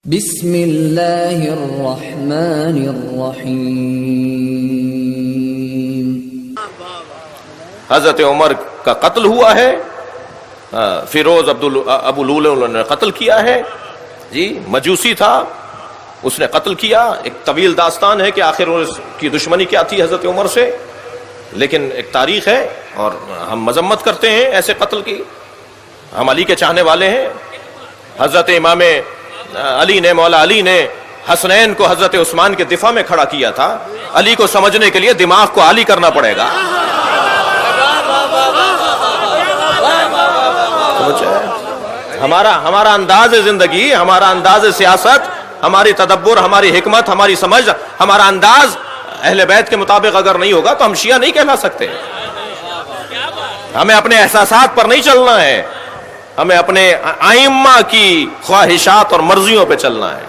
بسم اللہ الرحمن الرحیم۔ حضرت عمر کا قتل ہوا ہے، فیروز ابو لولو نے قتل کیا ہے، جی مجوسی تھا، اس نے قتل کیا۔ ایک طویل داستان ہے کہ آخر اس کی دشمنی کیا تھی حضرت عمر سے، لیکن ایک تاریخ ہے اور ہم مذمت کرتے ہیں ایسے قتل کی۔ ہم علی کے چاہنے والے ہیں۔ حضرت امام علی نے، مولا علی نے حسنین کو حضرت عثمان کے دفاع میں کھڑا کیا تھا۔ علی کو سمجھنے کے لیے دماغ کو عالی کرنا پڑے گا۔ ہمارا انداز زندگی، ہمارا انداز سیاست، ہماری تدبر، ہماری حکمت، ہماری سمجھ، ہمارا انداز اہل بیت کے مطابق اگر نہیں ہوگا تو ہم شیعہ نہیں کہلا سکتے۔ ہمیں اپنے احساسات پر نہیں چلنا ہے، ہمیں اپنے ائمہ کی خواہشات اور مرضیوں پہ چلنا ہے۔